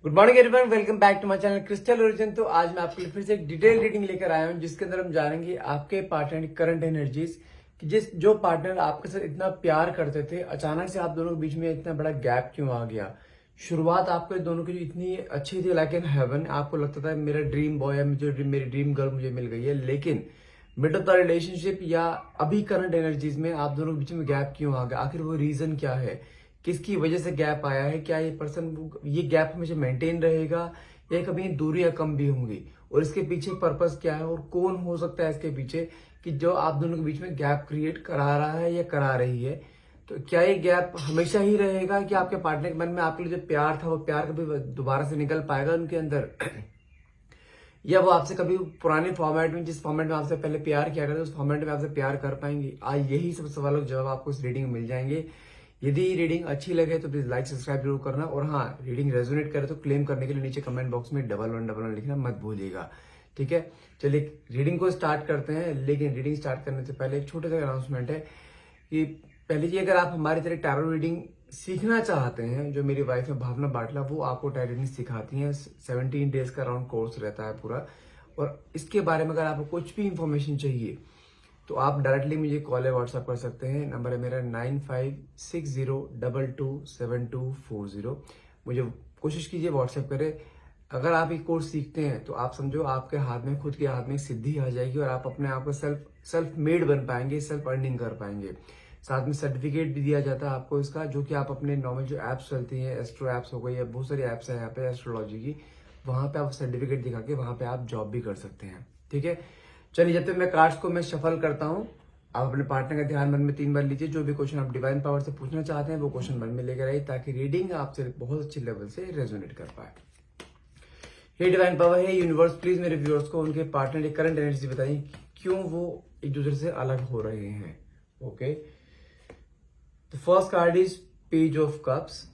Good morning everyone, welcome back to my channel Crystal Origin. तो आज मैं आपके लिए फिर से एक डिटेल रीडिंग लेकर आया हूं जिसके अंदर हम जानेंगे आपके पार्टनर की करंट एनर्जीज कि जो पार्टनर आपके साथ इतना प्यार करते थे, अचानक से आप दोनों के बीच में इतना बड़ा गैप क्यों आ गया। शुरुआत आपके दोनों की इतनी अच्छी थी, लाइक इन हेवन, आपको लगता था मेरा ड्रीम बॉय है, मेरी ड्रीम गर्ल मुझे मिल गई है, लेकिन मिड ऑफ द रिलेशनशिप या अभी करंट एनर्जीज में आप दोनों के बीच में गैप क्यों आ गया। आखिर वो रीजन क्या है, किसकी वजह से गैप आया है, क्या ये पर्सन ये गैप हमेशा मेंटेन रहेगा या कभी दूरियां कम भी होंगी, और इसके पीछे पर्पस क्या है और कौन हो सकता है इसके पीछे कि जो आप दोनों के बीच में गैप क्रिएट करा रहा है या करा रही है। तो क्या ये गैप हमेशा ही रहेगा कि आपके पार्टनर के मन में आपके लिए जो प्यार था वो प्यार कभी दोबारा से निकल पाएगा उनके अंदर या वो आपसे कभी पुराने फॉर्मेट में, जिस फॉर्मेट में आपसे पहले प्यार किया करते उस फॉर्मेट में आपसे प्यार कर पाएंगे। आज यही सब सवालों के जवाब आपको इस रीडिंग में मिल जाएंगे। यदि रीडिंग अच्छी लगे तो प्लीज लाइक सब्सक्राइब जरूर करना, और हाँ, रीडिंग रेजोनेट करे तो क्लेम करने के लिए नीचे कमेंट बॉक्स में 1111 लिखना मत भूलिएगा। ठीक है, चलिए रीडिंग को स्टार्ट करते हैं। लेकिन रीडिंग स्टार्ट करने से पहले एक छोटा सा अनाउंसमेंट है कि पहले जी, अगर आप हमारी तरह टैरो रीडिंग सीखना चाहते हैं, जो मेरी वाइफ है भावना बाटला, वो आपको टैरो रीडिंग सिखाती हैं। 17 डेज का अराउंड कोर्स रहता है पूरा, और इसके बारे में अगर आपको कुछ भी इंफॉर्मेशन चाहिए तो आप डायरेक्टली मुझे कॉल या व्हाट्सएप कर सकते हैं। नंबर है मेरा 9560227240। मुझे कोशिश कीजिए व्हाट्सएप करें। अगर आप ये कोर्स सीखते हैं तो आप समझो आपके हाथ में, खुद के हाथ में सिद्धि आ जाएगी और आप अपने आप को सेल्फ मेड बन पाएंगे, सेल्फ अर्निंग कर पाएंगे। साथ में सर्टिफिकेट भी दिया जाता है आपको इसका, जो कि आप अपने नॉर्मल जो एप्स चलती हैं, एस्ट्रो एप्स हो गई या बहुत सारी एप्स हैं यहाँ पे एस्ट्रोलॉजी की, वहां पे आप सर्टिफिकेट दिखा के वहां पे आप जॉब भी कर सकते हैं। ठीक है, चलिए जब तक मैं कार्ड्स को मैं शफल करता हूँ, आप अपने पार्टनर का ध्यान मन में 3 बार लीजिए। जो भी क्वेश्चन आप डिवाइन पावर से पूछना चाहते हैं वो क्वेश्चन मन में लेकर आइए, ताकि रीडिंग आपसे बहुत अच्छे लेवल से रेजोनेट कर पाए। हे डिवाइन पावर, है यूनिवर्स, प्लीज मेरे व्यूअर्स को उनके पार्टनर की करंट एनर्जी बताइए, क्यों वो एक दूसरे से अलग हो रहे हैं। Okay, the first card is page of cups,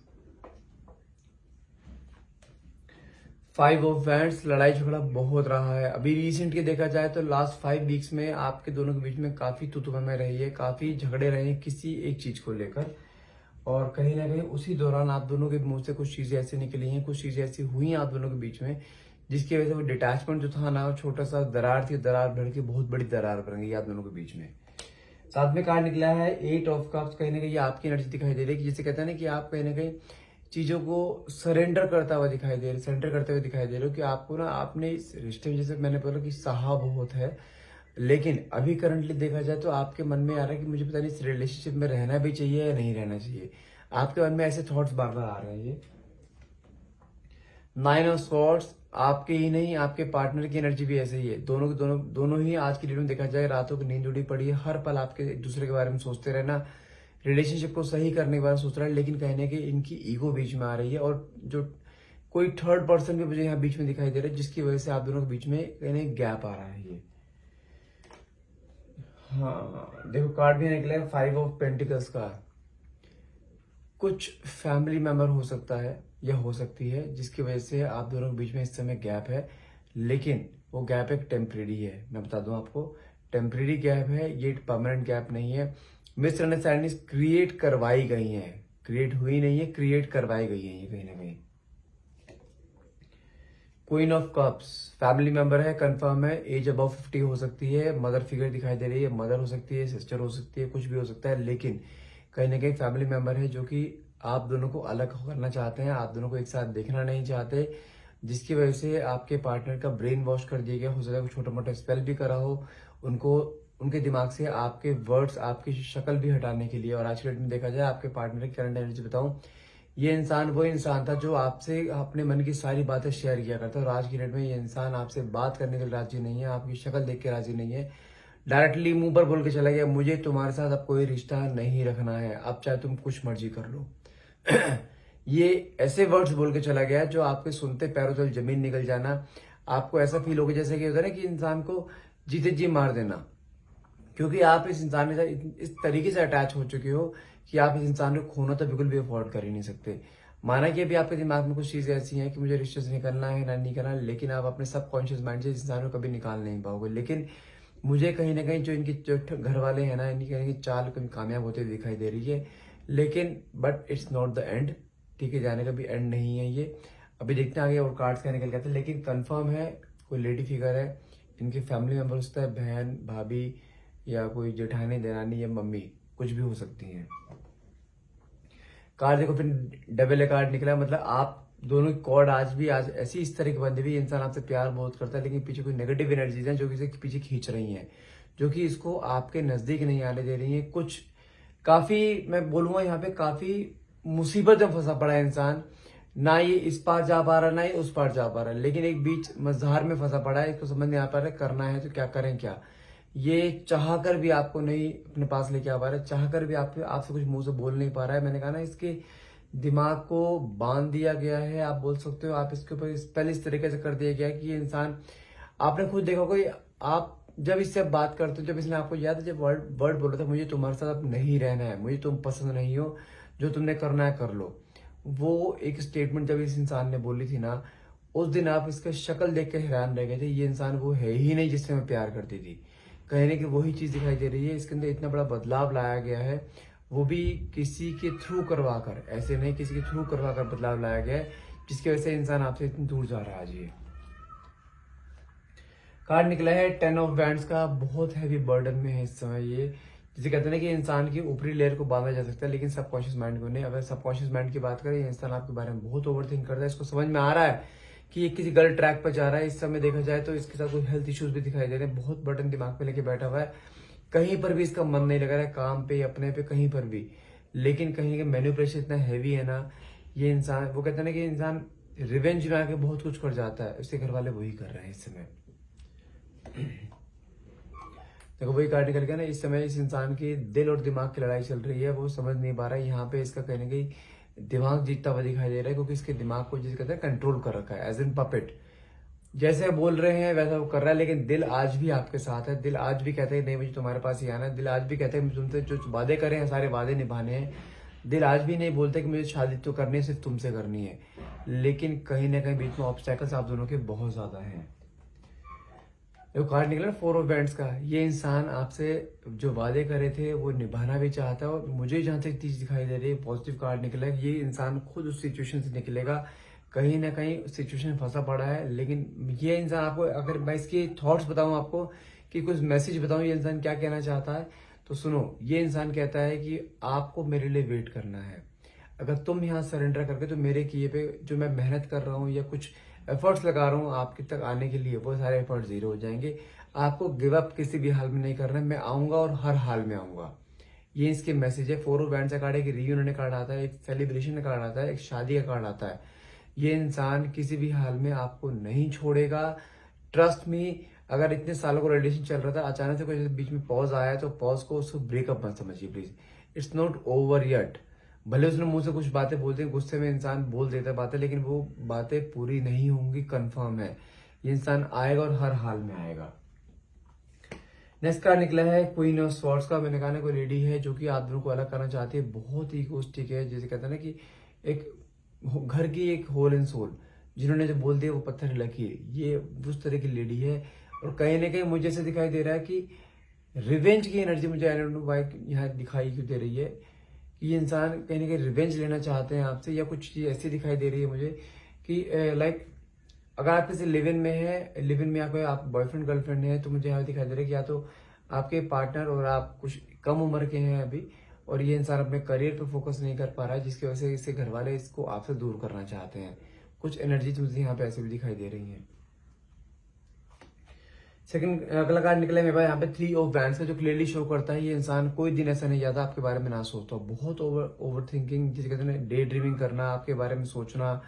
5 of wands. लड़ाई झगड़ा बहुत रहा है अभी रिसेंट के देखा जाए तो लास्ट 5 वीक्स में आपके दोनों के बीच में काफी तुतुमे रही है, काफी झगड़े रहे हैं किसी एक चीज को लेकर, और कहीं ना कहीं उसी दौरान आप दोनों के मुंह से कुछ चीजें ऐसी निकली हैं, कुछ चीजें ऐसी हुई आप दोनों के बीच में जिसकी वजह से वो डिटैचमेंट जो था ना, छोटा सा दरार थी, दरार बढ़ के बहुत बड़ी दरार बन गई आप दोनों के बीच में। साथ में कार्ड निकला है 8 ऑफ कप्स। कहीं ना कहीं आपकी एनर्जी दिखाई दे रही है कि जैसे कहते हैं ना कि आप कहीं ना कहीं चीजों को सरेंडर करता हुआ दिखाई दे रहे, सरेंडर करते हुए दिखाई दे रहे हो कि आपको ना आपने इस रिश्ते में, जैसे मैंने बोला कि सहा बहुत है, लेकिन अभी करंटली देखा जाए तो आपके मन में आ रहा है कि मुझे पता नहीं इस रिलेशनशिप में रहना भी चाहिए या नहीं रहना चाहिए। आपके मन में ऐसे थॉट्स बार बार आ रहे हैं। ये 9 ऑफ स्वॉर्ड्स, आपके ही नहीं आपके पार्टनर की एनर्जी भी ऐसे ही है। दोनों ही आज की डेट में देखा जाए रातों की नींद उड़ी पड़ी है, हर पल आपके एक दूसरे के बारे में सोचते रहना, रिलेशनशिप को सही करने के बारे में सोच रहा है, लेकिन कहने की इनकी ईगो बीच में आ रही है, और जो कोई थर्ड पर्सन भी मुझे यहाँ बीच में दिखाई दे रहा है, जिसकी वजह से आप दोनों के बीच में कहीं गैप आ रहा है। ये हाँ, देखो कार्ड भी निकला है 5 ऑफ पेंटिकल्स का। कुछ फैमिली मेंबर हो सकता है या हो सकती है जिसकी वजह से आप दोनों के बीच में इस समय गैप है, लेकिन वो गैप एक टेम्परेरी है। मैं बता दूं आपको, टेम्परेरी गैप है, ये परमानेंट गैप नहीं है। मिसअंडरस्टैंडिंग क्रिएट करवाई गई है, क्रिएट हुई नहीं है, क्रिएट करवाई गई है ये कहीं ना कहीं। Queen of cups, family member है, कंफर्म है, एज अबव 50 हो सकती है, मदर फिगर दिखाई दे रही है, मदर हो सकती है, सिस्टर हो सकती है, कुछ भी हो सकता है, लेकिन कहीं ना कहीं फैमिली मेंबर है जो कि आप दोनों को अलग करना चाहते हैं, आप दोनों को एक साथ देखना नहीं चाहते, जिसकी वजह से आपके पार्टनर का ब्रेन वॉश कर दिया गया। हो सकता है छोटा मोटा स्पेल भी करा हो उनको, उनके दिमाग से आपके वर्ड्स, आपकी शक्ल भी हटाने के लिए। और आज के डेट में देखा जाए आपके पार्टनर की करंट एनर्जी बताऊं, ये इंसान वो इंसान था जो आपसे अपने मन की सारी बातें शेयर किया करता है, और आज की डेट में ये इंसान आपसे बात करने के लिए राजी नहीं है, आपकी शक्ल देख के राजी नहीं है, डायरेक्टली मुंह पर बोल के चला गया मुझे तुम्हारे साथ अब कोई रिश्ता नहीं रखना है, अब चाहे तुम कुछ मर्जी कर लो। ये ऐसे वर्ड्स बोल के चला गया जो आपके सुनते पैरों तले जमीन निकल जाना, आपको ऐसा फील होगा जैसे कि होता है ना कि इंसान को जीते जी मार देना, क्योंकि आप इस इंसान के साथ इस तरीके से अटैच हो चुके हो कि आप इस इंसान को खोना तो बिल्कुल भी अफोर्ड कर ही नहीं सकते। माना कि अभी आपके दिमाग में कुछ चीजें ऐसी हैं कि मुझे रिश्ते से निकलना है ना नहीं करना, लेकिन आप अपने सबकॉन्शियस माइंड से इस इंसान को कभी निकाल नहीं पाओगे। लेकिन मुझे कहीं ना कहीं जो इनके जो घर वाले हैं ना, इनकी कहीं ना कहीं चाल कभी कामयाब होते हुए दिखाई दे रही है, लेकिन but it's not the end. ठीक है, जाने का भी एंड नहीं है ये। अभी देखते हैं आगे और कार्ड्स क्या निकल के आते हैं, लेकिन कंफर्म है कोई लेडी फिगर है, इनके फैमिली मेंबर हो सकता है, बहन, भाभी या कोई जेठानी, देरानी या मम्मी, कुछ भी हो सकती हैं। कार्ड देखो फिर डबल ए कार्ड निकला, मतलब आप दोनों की कॉर्ड आज ऐसी इस तरह की बंदी हुई, इंसान आपसे प्यार बहुत करता है लेकिन पीछे कोई नेगेटिव एनर्जीज हैं जो कि इसे पीछे खींच रही हैं, जो कि इसको आपके नजदीक नहीं आने दे रही हैं। कुछ काफी मैं बोलूंगा यहाँ पे काफी मुसीबत में फंसा पड़ा है इंसान, ना ये इस पार जा पा रहा ना ये उस पार जा पा रहा, लेकिन एक बीच मझधार में फंसा पड़ा है, इसको समझ नहीं आ पा रहा है करना है तो क्या करें क्या। ये चाह कर भी आपको नहीं अपने पास लेके आ पा रहा है, चाह कर भी आपसे कुछ मुंह से बोल नहीं पा रहा है। मैंने कहा ना, इसके दिमाग को बांध दिया गया है, आप बोल सकते हो, आप इसके ऊपर पहले इस तरीके से कर दिया गया है कि ये इंसान, आपने खुद देखा कोई, आप जब इससे बात करते हो, जब इसने आपको याद है जब वर्ड बोला था, मुझे तुम्हारे साथ अब नहीं रहना है, मुझे तुम पसंद नहीं हो, जो तुमने करना है कर लो, वो एक स्टेटमेंट जब इस इंसान ने बोली थी ना, उस दिन आप इसका शक्ल देख के हैरान रह गए थे। ये इंसान वो है ही नहीं जिससे मैं प्यार करती थी, कहने की वही चीज दिखाई दे रही है। इसके अंदर इतना बड़ा बदलाव लाया गया है, वो भी किसी के थ्रू करवा कर, ऐसे नहीं किसी के थ्रू करवा कर बदलाव लाया गया है, जिसकी वजह से इंसान आपसे इतनी दूर जा रहा है। आज ये कार्ड निकला है 10 ऑफ वैंड्स का, बहुत हैवी बर्डन में है इस समय ये, जिसे कहते हैं ना कि इंसान की ऊपरी लेयर को बांधा जा सकता है लेकिन सबकॉन्शियस माइंड को नहीं। अगर सबकॉन्शियस माइंड की बात करें, ये इंसान आपके बारे में बहुत ओवरथिंक करता है, इसको समझ में आ रहा है कि ये किसी गलत ट्रैक पर जा रहा है। इस समय देखा जाए तो इसके साथ कुछ हेल्थ इश्यूज भी दिखाई दे रहे हैं, बहुत बर्डन दिमाग पे लेके बैठा हुआ है, कहीं पर भी इसका मन नहीं लगा रहा है, काम पे अपने पे कहीं पर भी, लेकिन कहीं का मैन्युपुलेशन इतना हैवी है ना, ये इंसान, वो कहते हैं ना कि इंसान रिवेंज में आके बहुत कुछ कर जाता है, उसके घर वाले वही कर रहे हैं इस समय। देखो वही कार्ड निकल गया ना, इस समय इस इंसान की दिल और दिमाग की लड़ाई चल रही है, वो समझ नहीं पा रहा है। यहाँ पे इसका कहने की दिमाग जीतता हुआ दिखाई दे रहा है, क्योंकि इसके दिमाग को जिसे कहते हैं कंट्रोल कर रखा है, एज इन पपेट, जैसे बोल रहे हैं वैसा वो कर रहा है, लेकिन दिल आज भी आपके साथ है। दिल आज भी कहते हैं नहीं मुझे तुम्हारे पास ही आना है, दिल आज भी कहते हैं तुमसे जो वादे करे हैं सारे वादे निभाने हैं। दिल आज भी नहीं बोलते कि मुझे शादी तो करनी है, सिर्फ तुमसे करनी है, लेकिन कहीं ना कहीं बीच में ऑब्स्टेकल्स आप दोनों के बहुत ज्यादा हैं। जो कार्ड निकला 4 ऑफ वैंड्स का, ये इंसान आपसे जो वादे करे थे वो निभाना भी चाहता है, और मुझे जहां तक चीज दिखाई दे रही है, पॉजिटिव कार्ड निकला है, ये इंसान खुद उस सिचुएशन से निकलेगा, कहीं ना कहीं सिचुएशन फंसा पड़ा है। लेकिन ये इंसान, आपको अगर मैं इसके थॉट्स बताऊं आपको, कि कुछ मैसेज बताऊं ये इंसान क्या कहना चाहता है, तो सुनो, ये इंसान कहता है कि आपको मेरे लिए वेट करना है, अगर तुम यहाँ सरेंडर करके तो मेरे किए पे जो मैं मेहनत कर रहा हूँ या कुछ एफर्ट्स लगा रहा हूँ आपके तक आने के लिए, वो सारे एफर्ट्स जीरो हो जाएंगे। आपको गिव अप किसी भी हाल में नहीं करना है, मैं आऊंगा और हर हाल में आऊंगा, ये इसके मैसेज है। 4 ऑफ वैंड्स का कार्ड है, एक रियूनियन कार्ड आता है, एक सेलिब्रेशन का कार्ड आता है, एक शादी का कार्ड आता है। ये इंसान किसी भी हाल में आपको नहीं छोड़ेगा, ट्रस्ट मी। अगर इतने सालों का रिलेशन चल रहा था, अचानक से कोई बीच में पॉज आया तो पॉज को उसको ब्रेकअप मत समझिए please, it's not over yet. भले उसने मुंह से कुछ बातें बोलते हैं, गुस्से में इंसान बोल देता है बातें, लेकिन वो बातें पूरी नहीं होंगी, कंफर्म है। ये इंसान आएगा और हर हाल में आएगा। नेक्स्ट कार्ड निकला है क्वीन ऑफ स्वॉर्ड्स का। मैंने कहा ना, कोई लेडी है जो कि आप दोनों को अलग करना चाहती है, बहुत ही इगोइस्टिक है, जैसे कहते हैं ना कि एक घर की एक होल एंड सोल, जिन्होंने जो बोल दिया वो पत्थर लकीर, ये उस तरह की लेडी है। और कहीं ना कहीं मुझे ऐसे दिखाई दे रहा है कि रिवेंज की एनर्जी मुझे आई डोंट नो व्हाई यहाँ दिखाई क्यों दे रही है, कि ये इंसान कहीं ना कहीं रिवेंज लेना चाहते हैं आपसे, या कुछ चीज ऐसी दिखाई दे रही है मुझे कि लाइक अगर आप किसी लिव इन में है, लिव इन में आप बॉयफ्रेंड गर्लफ्रेंड है, तो मुझे यहाँ दिखाई दे रहा है कि या तो आपके पार्टनर और आप कुछ कम उम्र के हैं अभी, और ये इंसान अपने करियर पर फोकस नहीं कर पा रहा है, जिसकी वजह से इसके घर वाले इसको आपसे दूर करना चाहते हैं। कुछ एनर्जी मुझे यहाँ पे ऐसे भी दिखाई दे रही है। सेकंड अगला कार्ड निकला है मेरे पास यहाँ पे 3 ऑफ वैंड्स का, जो क्लियरली शो करता है ये इंसान कोई दिन ऐसा नहीं जाता आपके बारे में ना सोचता, बहुत ओवर थिंकिंग, जिसे कहते हैं डे ड्रीमिंग करना, आपके बारे में सोचना,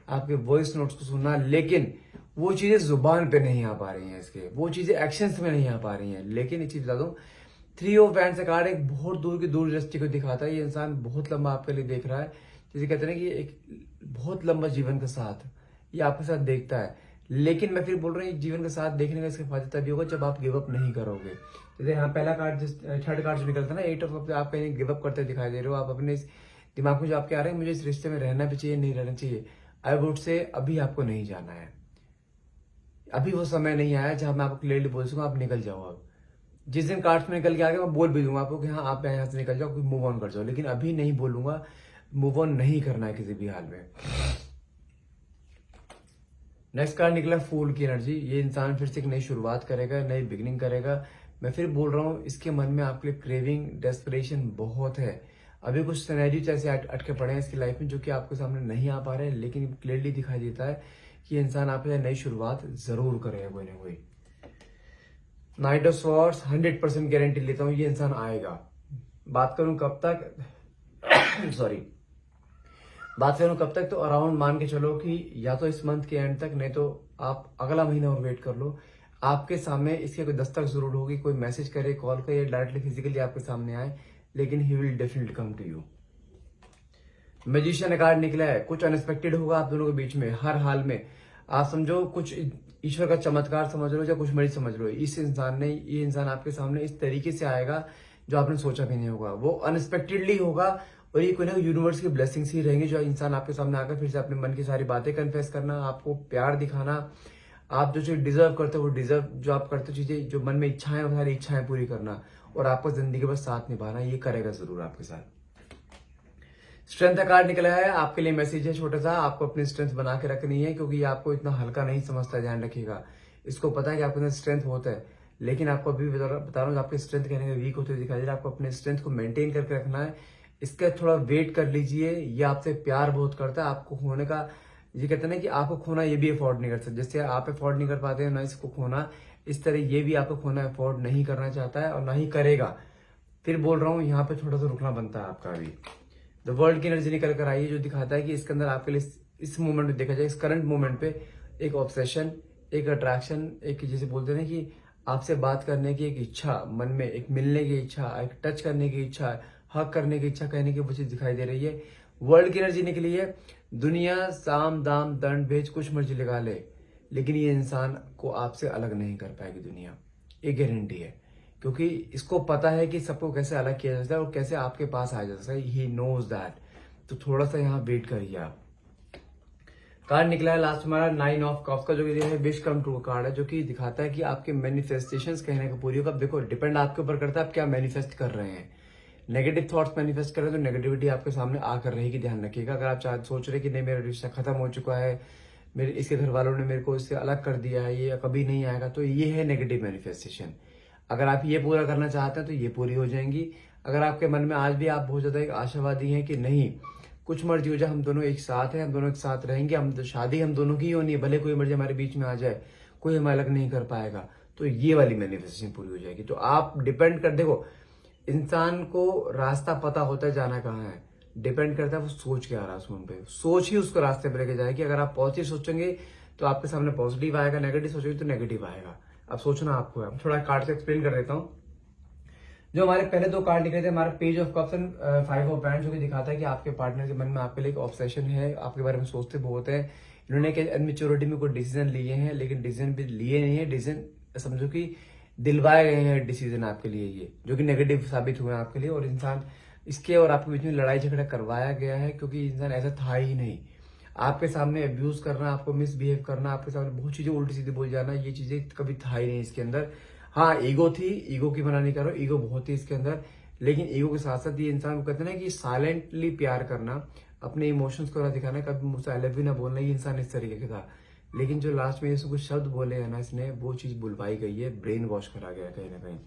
आपके वॉइस नोट्स को सुनना, लेकिन वो चीजें जुबान पे नहीं आ पा रही हैं इसके, वो चीजें एक्शंस में नहीं आ पा रही हैं। लेकिन एक चीज बता दूं, 3 ऑफ वैंड्स का कार्ड एक बहुत दूर की दूर दृष्टि को दिखाता है। ये इंसान बहुत लंबा आपके लिए देख रहा है, जिसे कहते हैं कि एक बहुत लंबा जीवन का साथ ये आपके साथ देखता है। लेकिन मैं फिर बोल रहा हूँ, जीवन का साथ देखने का इसका फायदा तभी होगा जब आप गिव अप नहीं करोगे। जैसे यहाँ पहला कार्ड, थर्ड कार्ड जो निकलता है ना 8 ऑफ कप्स, आप कहीं गिव अप करते दिखाई दे रहे हो, आप अपने दिमाग में जो आपके आ रहे हैं मुझे इस रिश्ते में रहना भी चाहिए, नहीं रहना चाहिए, आई वुड से अभी आपको नहीं जाना है, अभी वो समय नहीं आया जहां मैं आपको क्लियरली बोल सकूँ आप निकल जाओ। अब जिस दिन कार्ड्स में निकल के आ गया मैं बोल भी दूंगा आपको कि हाँ आप यहाँ से निकल जाओ, मूव ऑन कर जाओ, लेकिन अभी नहीं बोलूंगा, मूव ऑन नहीं करना है किसी भी हाल में। नेक्स्ट कार्ड निकला फूल की एनर्जी। ये इंसान फिर से एक नई शुरुआत करेगा, नई बिगिनिंग करेगा। मैं फिर बोल रहा हूँ, इसके मन में आपके लिए क्रेविंग, डेस्परेशन बहुत है। अभी कुछ सिनेरियो ऐसे अटके पड़े हैं इसकी लाइफ में जो कि आपके सामने नहीं आ पा रहे हैं, लेकिन क्लियरली दिखाई देता है कि इंसान आपके लिए नई शुरुआत जरूर करेगा कोई ना कोई। नाइट ऑफ स्वॉर्ड्स 100% गारंटी लेता हूँ ये इंसान आएगा। बात करूं कब तक सॉरी बात करूं कब तक, तो अराउंड मान के चलो कि या तो इस मंथ के एंड तक, नहीं तो आप अगला महीना और वेट कर लो। आपके सामने इसके कोई दस्तक जरूर होगी, कोई मैसेज करे, कॉल करे या डायरेक्टली फिजिकली आपके सामने आए, लेकिन he will definitely come to you. Magician card निकला है। कुछ अनएक्सपेक्टेड होगा आप दोनों के बीच में, हर हाल में। आप समझो कुछ ईश्वर का चमत्कार समझ लो या कुछ मर्जी समझ लो, ये इंसान आपके सामने इस तरीके से आएगा जो आपने सोचा भी नहीं होगा। वो अनएक्सपेक्टेडली होगा और ये कोई ना यूनिवर्स की ब्लेसिंग्स ही रहेंगी जो इंसान आपके सामने आकर फिर से अपने मन की सारी बातें कन्फेस करना, आपको प्यार दिखाना, आप जो चीज डिजर्व करते हो वो डिजर्व, जो आप करते हो चीजें, जो मन में इच्छाएं, वो सारी इच्छाएं पूरी करना और आपको जिंदगी भर साथ निभाना, ये करेगा जरूर आपके साथ। स्ट्रेंथ का कार्ड निकला है। आपके लिए मैसेज है छोटा सा, आपको अपनी स्ट्रेंथ बना के रखनी है, क्योंकि ये आपको इतना हल्का नहीं समझता, ध्यान रखिएगा। इसको पता है कि आपके अंदर स्ट्रेंथ होता है, लेकिन आपको अभी बता रहा हूँ आपके स्ट्रेंथ कहने का वीक होते दिखाई दे रहा है। आपको अपने स्ट्रेंथ को मेंटेन करके रखना है, इसका थोड़ा वेट कर लीजिए। ये आपसे प्यार बहुत करता है, आपको खोने का, ये कहते हैं ना कि आपको खोना ये भी अफोर्ड नहीं कर सकता। जैसे आप अफोर्ड नहीं कर पाते हैं ना इसको खोना, इस तरह ये भी आपको खोना अफोर्ड नहीं करना चाहता है और ना ही करेगा। फिर बोल रहा हूँ यहाँ पे थोड़ा सा रुकना बनता है आपका अभी। द वर्ल्ड की एनर्जी निकल कर आई है जो दिखाता है कि इसके अंदर आपके लिए इस मोमेंट में देखा जाए, इस करंट मोमेंट पे एक ऑब्सेशन, एक अट्रैक्शन, एक जैसे बोलते हैं ना कि आपसे बात करने की एक इच्छा मन में, एक मिलने की इच्छा, एक टच करने की इच्छा, हक करने की इच्छा, कहने की वो चीज दिखाई दे रही है। वर्ल्ड की एनर्जी निकली है। दुनिया साम दाम दंड भेज कुछ मर्जी लगा ले, लेकिन ये इंसान को आपसे अलग नहीं कर पाएगी दुनिया, ये गारंटी है। क्योंकि इसको पता है कि सबको कैसे अलग किया जाता है और कैसे आपके पास आ जाता है, ही नोज दैट। तो थोड़ा सा यहाँ वेट करिए आप। कार्ड निकला है लास्ट हमारा 9 ऑफ कप्स का, जो कि है विश कम ट्रू कार्ड है, जो कि दिखाता है कि आपके मैनिफेस्टेशंस कहने का पूरी होगा। देखो डिपेंड आपके ऊपर करता है आप क्या मैनिफेस्ट कर रहे हैं। नेगेटिव थॉट्स मैनिफेस्ट कर रहे हैं तो नेगेटिविटी आपके सामने आकर रहेगी, ध्यान रखिएगा। अगर आप सोच रहे कि नहीं मेरा रिश्ता खत्म हो चुका है, मेरे इसके घर वालों ने मेरे को इससे अलग कर दिया है, ये कभी नहीं आएगा, तो ये है नेगेटिव मैनिफेस्टेशन। अगर आप ये पूरा करना चाहते हैं तो ये पूरी हो जाएंगी। अगर आपके मन में आज भी आप बहुत ज्यादा एक आशावादी हैं कि नहीं कुछ मर्जी हो जाए, हम दोनों एक साथ हैं, हम दोनों एक साथ रहेंगे, हम तो शादी हम दोनों की ही होनी है, भले कोई मर्जी हमारे बीच में आ जाए, कोई हमें अलग नहीं कर पाएगा, तो ये वाली मैनिफेस्टेशन पूरी हो जाएगी। तो आप डिपेंड कर, देखो इंसान को रास्ता पता होता है जाना कहाँ है, डिपेंड करता है वो सोच के आ रहा है, उस पे सोच ही उसको रास्ते पर लेके जाएगी। अगर आप पॉजिटिव सोचेंगे तो आपके सामने पॉजिटिव आएगा, नेगेटिव सोचेंगे तो नेगेटिव आएगा। अब सोचना आपको है। थोड़ा कार्ड से एक्सप्लेन कर देता हूँ। जो हमारे पहले 2 कार्ड निकले थे, हमारा page of cups and 5 of wands, जो कि दिखाता है कि आपके पार्टनर के मन में आपके लिए एक ऑब्सेशन है, आपके बारे में सोचते बहुत है। इन्होंने एक इनमेच्योरिटी में कोई डिसीजन लिए हैं, लेकिन डिसीजन भी लिए नहीं है, डिसीजन समझो कि दिलवाए गए हैं डिसीजन आपके लिए, ये जो कि नेगेटिव साबित हुए हैं आपके लिए। और इंसान इसके और आपके बीच में लड़ाई झगड़ा करवाया गया है, क्योंकि इंसान ऐसा था ही नहीं। आपके सामने अब्यूज करना, आपको मिसबिहेव करना, आपके सामने बहुत चीजें उल्टी सीधी बोल जाना, ये चीजें कभी था ही नहीं इसके अंदर। हाँ ईगो थी, ईगो की मना नहीं कर रहा हूँ, ईगो बहुत थी इसके अंदर, लेकिन ईगो के साथ साथ ये इंसान को कहते हैं ना कि साइलेंटली प्यार करना, अपने इमोशंस को ना दिखाना, कभी मुझसे आई लव यू ना बोलना, ये इंसान इस तरीके का था। लेकिन जो लास्ट में ये कुछ शब्द बोले हैं ना इसने, वो चीज बुलवाई गई है, ब्रेन वॉश करा गया कहीं ना कहीं।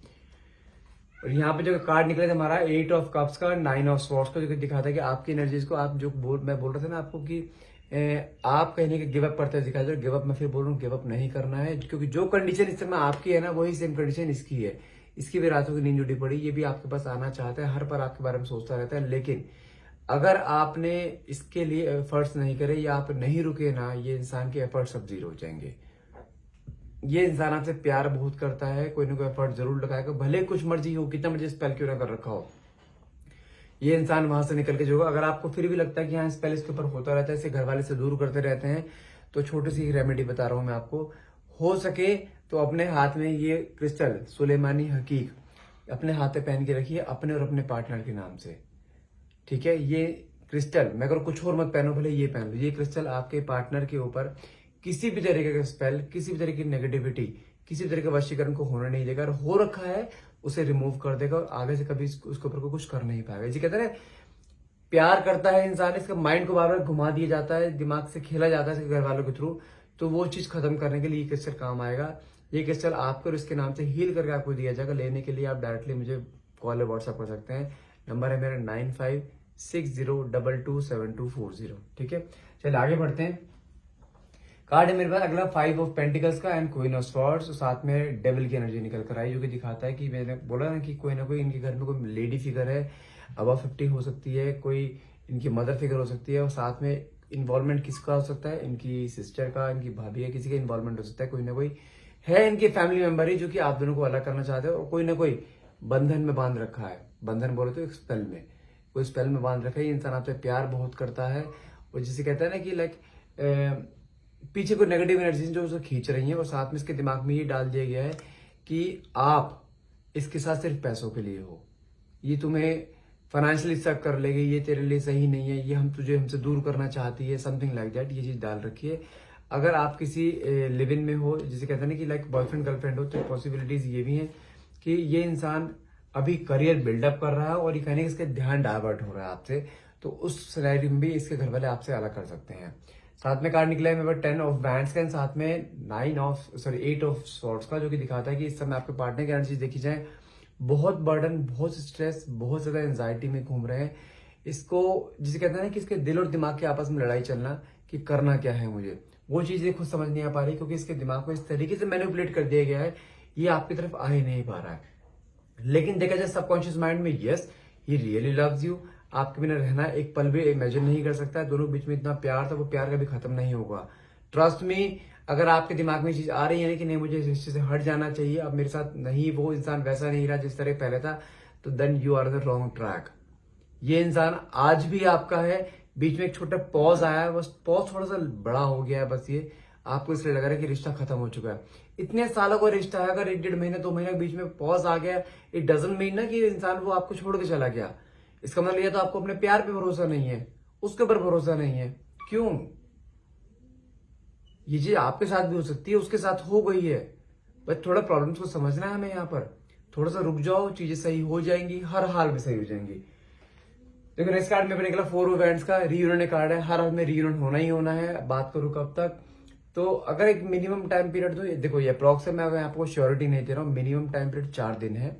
और यहाँ पे जो कार्ड निकले थे हमारा 8 ऑफ कप्स का, 9 ऑफ स्वॉर्ड्स का, जो दिखाता है कि आपकी एनर्जीज को आप जो मैं बोल रहा था ना आपको कि आप कहने के गिव अप करते दिखाई दे, गिव अप मैं फिर बोल रहा हूँ, गिव अप नहीं करना है, क्योंकि जो कंडीशन इस समय आपकी है ना वही सेम कंडीशन इसकी है। इसकी भी रातों की नींद उड़ी पड़ी, ये भी आपके पास आना चाहता है, हर पर आपके बारे में सोचता रहता है, लेकिन अगर आपने इसके लिए एफर्ट्स नहीं करे या आप नहीं रुके ना, ये इंसान के एफर्ट्स सब जीरो हो जाएंगे। ये इंसान आपसे प्यार बहुत करता है, कोई ना कोई एफर्ट जरूर लगाएगा, भले कुछ मर्जी हो, कितना मर्जी स्पेल क्यों ना कर रखा हो, ये इंसान वहां से निकल के जो। अगर आपको फिर भी लगता है कि हाँ स्पेल इसके ऊपर होता रहता है, इसे घर वाले से दूर करते रहते हैं, तो छोटी सी रेमेडी बता रहा हूं मैं आपको। हो सके तो अपने हाथ में ये क्रिस्टल सुलेमानी हकीक अपने हाथ पे पहन के रखिए, अपने और अपने पार्टनर के नाम से, ठीक है। ये क्रिस्टल मैं अगर कुछ और मत पहनो, भले ये पहन लो, ये क्रिस्टल आपके पार्टनर के ऊपर किसी भी तरीके का स्पेल, किसी भी तरह की नेगेटिविटी, किसी भी तरह के वशीकरण को होने नहीं देगा। और हो रखा है उसे रिमूव कर देगा और आगे से कभी उसके ऊपर कुछ कर नहीं पाएगा। जी कहते हैं प्यार करता है इंसान, इसका माइंड को बार बार घुमा दिया जाता है, दिमाग से खेला जाता है इसके घर वालों के थ्रू, तो वो चीज खत्म करने के लिए ये क्रिस्टल काम आएगा। ये क्रिस्टल आपको इसके नाम से हील करके आपको दिया जाएगा। लेने के लिए आप डायरेक्टली मुझे कॉल या व्हाट्सअप कर सकते हैं। नंबर है मेरा 9560227240। ठीक है, चलिए आगे बढ़ते हैं। कार्ड है मेरे पास अगला 5 ऑफ पेंटिकल्स का एंड क्वीन ऑफ स्वॉर्ड्स, साथ में डेविल की एनर्जी निकल कर आई, जो कि दिखाता है कि मैंने बोला ना कि कोई ना कोई इनके घर में कोई लेडी फिगर है, अबव 50 हो सकती है, कोई इनकी मदर फिगर हो सकती है, और साथ में इन्वॉल्वमेंट किसका हो सकता है, इनकी सिस्टर का, इनकी भाभी है, किसी का इन्वॉल्वमेंट हो सकता है। कोई ना कोई है इनके फैमिली मेंबर ही जो कि आप दोनों को अलग करना चाहते हो, और कोई ना कोई बंधन में बांध रखा है। बंधन बोले तो एक स्पेल में, कोई स्पेल में बांध रखा है। ये इंसान आपसे प्यार बहुत करता है, और जिसे कहता है ना कि लाइक पीछे कोई नेगेटिव एनर्जी जो उसे खींच रही है, और साथ में इसके दिमाग में ये डाल दिया गया है कि आप इसके साथ सिर्फ पैसों के लिए हो, ये तुम्हें फाइनेंशियली सक कर लेगी, ये तेरे लिए सही नहीं है, ये हमसे दूर करना चाहती है, समथिंग लाइक दैट, ये चीज डाल रखी है। अगर आप किसी लिव इन में हो, जिसे कहते हैं ना कि लाइक बॉयफ्रेंड गर्लफ्रेंड हो, तो पॉसिबिलिटीज ये भी है कि ये इंसान अभी करियर बिल्डअप कर रहा है, और ये कहने कि इसका ध्यान डाइवर्ट हो रहा है आपसे, तो उस सिनेरियो में भी इसके घर वाले आपसे अलग कर सकते हैं। साथ में कार्ड निकला है मेरे पास 10 ऑफ बैंड्स का, साथ में 8 ऑफ स्वॉर्ड्स का, जो कि दिखाता है कि इस समय आपके पार्टनर की एनर्जी देखी जाए बहुत बर्डन, बहुत स्ट्रेस, बहुत ज्यादा एंजाइटी में घूम रहे हैं। इसको जिसे कहते हैं ना कि इसके दिल और दिमाग के आपस में लड़ाई चलना कि करना क्या है मुझे, वो चीजें खुद समझ नहीं आ पा रही, क्योंकि इसके दिमाग को इस तरीके से मैनिपुलेट कर दिया गया है, ये आपकी तरफ आ ही नहीं पा रहा है। लेकिन देखा जाए सबकॉन्शियस माइंड में, yes he really loves you, आपके बिना रहना एक पल भी इमेजिन नहीं कर सकता है। दोनों बीच में इतना प्यार था, वो प्यार कभी खत्म नहीं होगा। ट्रस्ट मी, अगर आपके दिमाग में चीज आ रही है ना कि नहीं मुझे इस रिश्ते से हट जाना चाहिए, अब मेरे साथ नहीं, वो इंसान वैसा नहीं रहा जिस तरह पहले था, तो then you are the wrong track. ये इंसान आज भी आपका है, बीच में एक छोटा पॉज आया है, बस पॉज थोड़ा सा बड़ा हो गया है, बस ये आपको इसलिए लग रहा है कि रिश्ता खत्म हो चुका है। इतने सालों का रिश्ता है, अगर 1-1.5 महीने 2 महीने बीच में पॉज आ गया, इट डजंट मीन ना कि इंसान वो आपको छोड़ के चला गया। इसका मतलब ये तो आपको अपने प्यार पे भरोसा नहीं है, उसके ऊपर भरोसा नहीं है। क्यों? ये चीज आपके साथ भी हो सकती है, उसके साथ हो गई है, बस थोड़ा प्रॉब्लम्स को समझना है हमें। यहाँ पर थोड़ा सा रुक जाओ, चीजें सही हो जाएंगी, हर हाल में सही हो जाएंगी। देखो नेक्स्ट कार्ड में निकला 4 ऑफ वैंड्स का, रीयूनियन कार्ड है। हर हाल में रीयूनियन होना ही होना है, बात करूं कब तक, तो अगर एक मिनिमम टाइम पीरियड दो, देखो ये अप्रॉक्स है, मैं आपको श्योरिटी नहीं दे रहा हूँ, मिनिमम टाइम पीरियड 4 दिन है।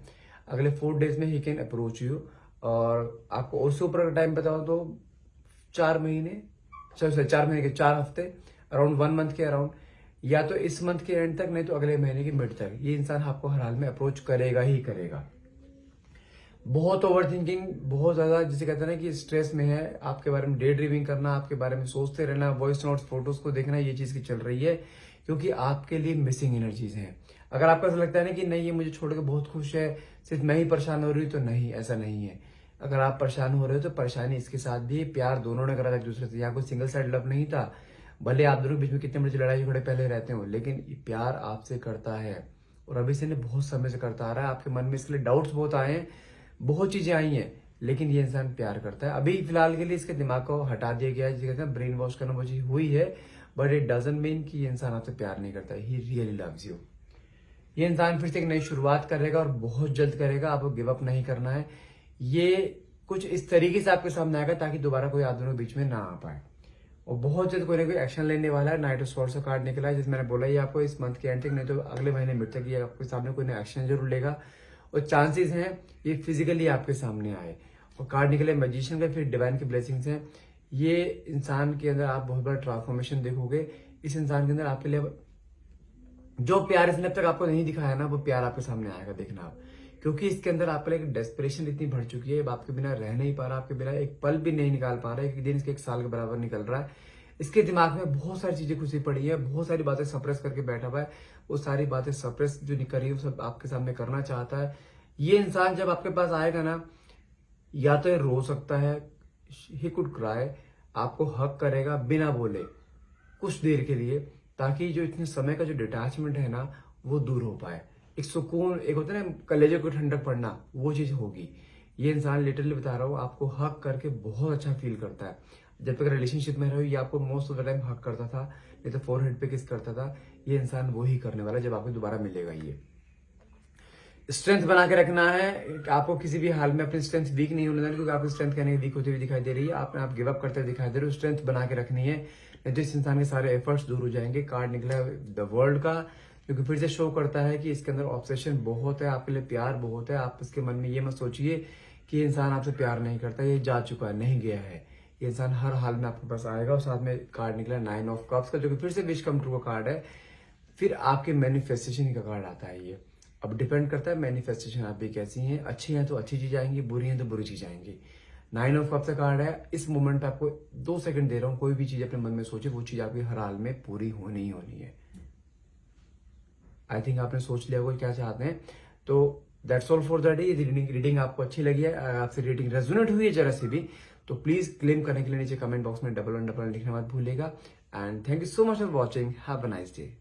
अगले 4 डेज में ही कैन अप्रोच यू, और आपको उससे ऊपर टाइम बताओ तो 4 महीने, 4 महीने के 4 हफ्ते, अराउंड 1 मंथ के अराउंड, या तो इस मंथ के एंड तक, नहीं तो अगले महीने के मिड तक, ये इंसान आपको हर हाल में अप्रोच करेगा ही करेगा। बहुत ओवर थिंकिंग, बहुत ज्यादा जिसे कहते हैं ना कि स्ट्रेस में है, आपके बारे में डे ड्रीमिंग करना, आपके बारे में सोचते रहना, वॉइस नोट्स फोटोज को देखना, ये चीज की चल रही है, क्योंकि आपके लिए मिसिंग एनर्जीज हैं। अगर आपको ऐसा लगता है ना कि नहीं ये मुझे छोड़ के बहुत खुश है, सिर्फ मैं ही परेशान हो रही हूँ, तो नहीं, ऐसा नहीं है। अगर आप परेशान हो रहे हो तो परेशानी इसके साथ भी, प्यार दोनों ने करा था एक दूसरे से, यहाँ कोई सिंगल साइड लव नहीं था। भले आप दोनों बीच में कितने बड़े लड़ाई झगड़े पहले रहते हो, लेकिन प्यार आपसे करता है, और अभी से बहुत समय से करता आ रहा है। आपके मन में इसके लिए डाउट्स बहुत आए हैं, बहुत चीजें आई हैं, लेकिन ये इंसान प्यार करता है। अभी फिलहाल के लिए इसके दिमाग को हटा दिया गया है, जिसे कहते हैं ब्रेन वॉश करना, वो चीज हुई है, बट इट डजंट मीन कि ये इंसान आपसे प्यार नहीं करता है। He really loves you. ये इंसान फिर से एक नई शुरुआत करेगा, और बहुत जल्द करेगा, आपको गिव अप नहीं करना है। ये कुछ इस तरीके से आपके सामने आएगा ताकि दोबारा कोई आप दोनों के बीच में ना आ पाए, और बहुत जल्द कोई ना कोई एक्शन लेने वाला है। नाइट ऑफ स्वॉर्ड्स का कार्ड निकला है, जिसमें मैंने बोला ये आपको इस मंथ के एंड तक, नहीं तो अगले महीने मिड तक ये आपके सामने कोई ना एक्शन जरूर लेगा, और चांसेस हैं ये फिजिकली आपके सामने आए। और कार्ड निकले मैजिशियन का, फिर डिवाइन की ब्लेसिंग्स हैं। ये इंसान के अंदर आप बहुत बड़ा ट्रांसफॉर्मेशन देखोगे। इस इंसान के अंदर आपके लिए जो प्यार इसने अब तक आपको नहीं दिखाया ना, वो प्यार आपके सामने आएगा, देखना आप, क्योंकि इसके अंदर आपके लिए एक डेस्परेशन इतनी बढ़ चुकी है, अब आपके बिना रह नहीं पा रहा, आपके बिना एक पल भी नहीं निकाल पा रहा है। एक दिन इसके 1 साल के बराबर निकल रहा है। इसके दिमाग में बहुत सारी चीजें घुसी पड़ी है, बहुत सारी बातें सप्रेस करके बैठा हुआ है। वो सारी बातें सप्रेस जो निकल रही है, वो सब आपके सामने करना चाहता है। ये इंसान जब आपके पास आएगा ना, या तो ये रो सकता है, ही कुड क्राई, आपको हक करेगा बिना बोले कुछ देर के लिए, ताकि जो इतने समय का जो डिटैचमेंट है ना, वो दूर हो पाए। एक सुकून, एक होता है ना कलेजे को ठंडक पड़ना, वो चीज होगी। ये इंसान लिटरली बता रहा हूँ, आपको हक करके बहुत अच्छा फील करता है। जब तक रिलेशनशिप में रहो, ये आपको मोस्ट ऑफ द टाइम हक करता था, नहीं तो फोरहेड पे किस करता था। ये इंसान वो ही करने वाला है जब आपको दोबारा मिलेगा। ये स्ट्रेंथ बना के रखना है। आपको किसी भी हाल में अपनी स्ट्रेंथ वीक नहीं होने देना, क्योंकि आपकी स्ट्रेंथ कहने वीक होती हुई दिखाई दे रही है, आप गिव अप करते हुए दिखाई दे रहे हो। स्ट्रेंथ बना के रखनी है, नहीं तो इस इंसान के सारे एफर्ट्स दूर हो जाएंगे। कार्ड निकला है द वर्ल्ड का, क्योंकि फिर से शो करता है कि इसके अंदर ऑब्सेशन बहुत है, आपके लिए प्यार बहुत है। आप इसके मन में ये मत सोचिए कि इंसान आपसे प्यार नहीं करता, ये जा चुका है, नहीं गया है। ये इंसान हर हाल में आपके पास आएगा। और साथ में कार्ड निकला 9 ऑफ कप्स का, जो कि फिर से विश कम ट्रू का कार्ड है। फिर आपके मैनिफेस्टेशन का कार्ड आता है ये। अब डिपेंड करता है मैनिफेस्टेशन आपकी कैसी हैं। अच्छी हैं तो अच्छी चीज आएंगी, बुरी हैं तो बुरी चीज आएंगी। 9 ऑफ कप्स का कार्ड है। इस मोमेंट पे आपको 2 सेकंड दे रहा हूं, कोई भी चीज अपने मन में सोचे, वो चीज आपकी हर हाल में पूरी होनी ही होनी है। आई थिंक आपने सोच लिया होगा क्या चाहते हैं। तो that's all for the day. यदि रीडिंग आपको अच्छी लगी है, आपसे रीडिंग रेजोनेट हुई है जरा सी भी, तो प्लीज क्लेम करने के लिए नीचे कमेंट बॉक्स में डबल लिखना मत भूलिएगा। And thank you so much for watching. Have a nice day.